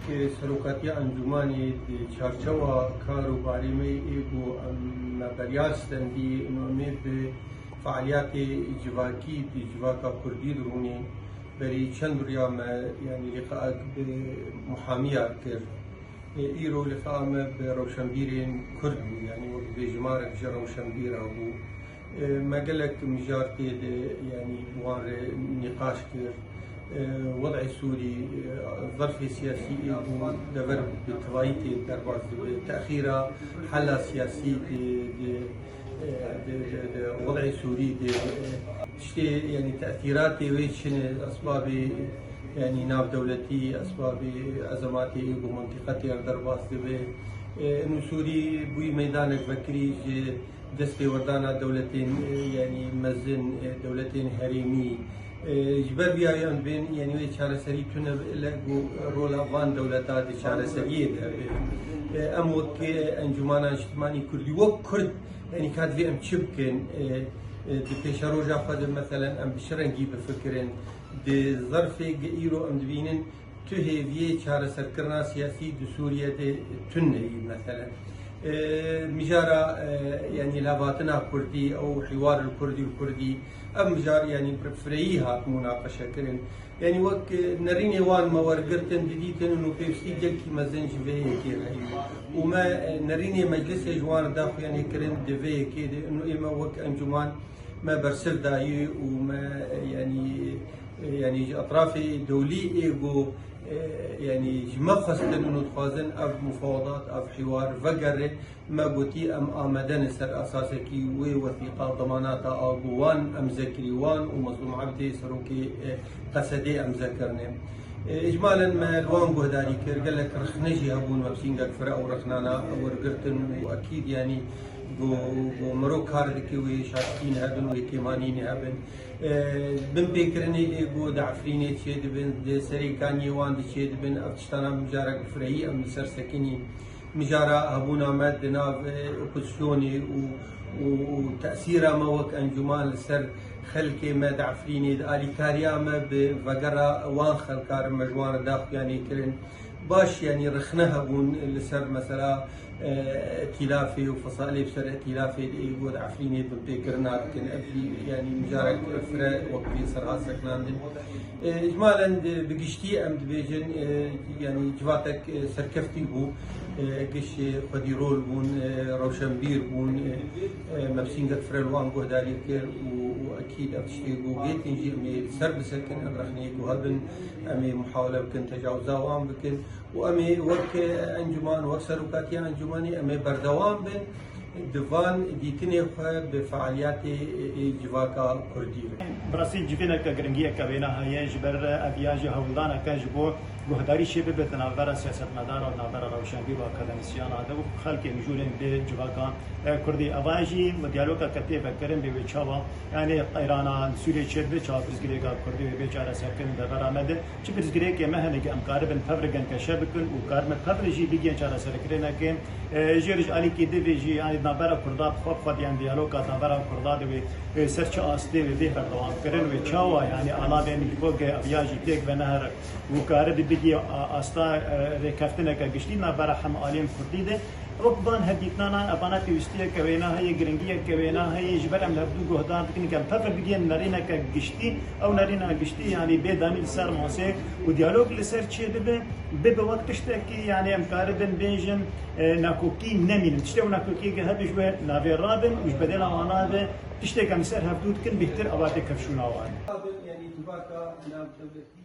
که سلوکاتی انجمانی چارچوبا کار و باریمه ایگو مبریاستن دی امید به فعالیت جواکی جواکا کردی درونی بری چند ريام يعني لقاء محامية كر إيرو لقاء بروشنبيرين كرد يعني بجمارك روشنبير أبو ما قالك مجارتي يعني وار نقاش كر وضع السوري الظرف السياسي دبر بتوايتي دربار تأخيرا حل سياسي الوضع السوري يعني تأثيراتي ويش أسباب يعني ناف دولتي أسباب أزماتي ومنطقتي درباس إنه سوري بوي ميدانك بكري دستي وردانا دولتين يعني مزن دولتين هريمي جبر بيان بين يعني ويشارة سري تنا لقو رولا فان دولتات شارة سرية أموك أنجمانا اجتماعي كردي وكرد يعني كاد في أم تشبكن دبيش روجا خد مثلا أم بشرنجي بفكرن دي ظرف إيرو أم دبينن تهي في شارة سركرنا سياسي دي سوريا دي تنهي مثلا مجارة يعني لاباتنا كردي أو حوار الكردي أم مجار يعني فريها مناقشة كرن يعني وك نريني وان ما ورقرتن ديتن إنه بيبسي جلكي مزنج فيه كده وما نريني مجلس جوان داخل يعني كرن دفيه كده إنه إما وك أنجمان ما برسل داي وما يعني أطراف دولي إيجو يعني ما خصتن انه تخازن اف مفاوضات اف حوار فقر ما قلتي ام امدن سر اساسكي ووثيقه ضمانات اغوان ام ذكريوان ومظلوم عبدي سروكي قصدي ام ذكرنا اجمالا ما الوان بهداري كير قال لك رخنجي ابون وبسينغا كفر او رخنانا ورقرتن واكيد يعني بو مرو كاردكي وشاكين هبن وكيمانين هبن بن بيكرني بو دعفريني تشيد بن سري كان يوان تشيد بن افتشتانا مجارك فرعي ام سرسكني مجارا هبونا ماد ناف اوبوزيوني وتاثيرها موك انجمان سر خلكي ما دعفريني الي كاريا ما بفقرا وان خلكار مجوان داخل يعني كرن باش يعني رخنها بون لسر مثلا ائتلافي وفصائلي بسر ائتلافي يقول عفريني ببيكرنا كن يعني مجارك فرق وقبي سرها سكنان اجمالا بقشتي ام دبيجن يعني جواتك سركفتي بو قش قديرول بون روشنبير بون مبسينغت فرلوان قهدالي كير واكيد ابتشتيقو جيت نجي امي سرب سكن امرخنيقو هبن امي محاولة بكن تجاوزا وام بكن وامي وك انجمان وكسروكاتي انجماني امي بردوام بن دفان ديتني بفعاليات جواكا كردي براسي جيفينا كغرنجيه كبينا هي جبر افياج هولدانا كجبو گهداری شبه به تناظر سیاست مدار و نظر روشنبیر و اکادمیسیان آدم خلق مجولن به جواکا کردی آواجی دیالوگا کتی فکرن به چاوا یعنی ایران سوریه چه به چاوا برزگریگا کردی به چاره سکن به برآمده چه برزگریگ که مهنه که امکاربن فبرگن کشب کن و کارم فبرجی بگین چاره سرکرینه که جرج علی کی دیویجی یعنی نظر کرداب خود یعنی دیالوگا نظر کرداد و سرچ آسته و به دوام کردن و چاوا یعنی آلات یعنی که آواجی تک به نهر و کارد بيجي أستا ركفتنا كجشتينا برحم عليهم كرديده ربان هديتنا أبانا بيستيا كوينا هي جرينجيا كوينا هي جبر أم لبدو جهدان تكني كم فبر بيجي نرينا كجشتي أو نرينا جشتي يعني بداني السر موسيق وديالوج لسر شيء بب وقت تشتكي يعني أمكاربن بينجن ناكوكي نمين تشتكي ناكوكي جهبش ونافي رابن وش بدينا وانا تشتكي كم سر هبدو تكن بيهتر أبادك كفشونا وان يعني تبارك نام دولتي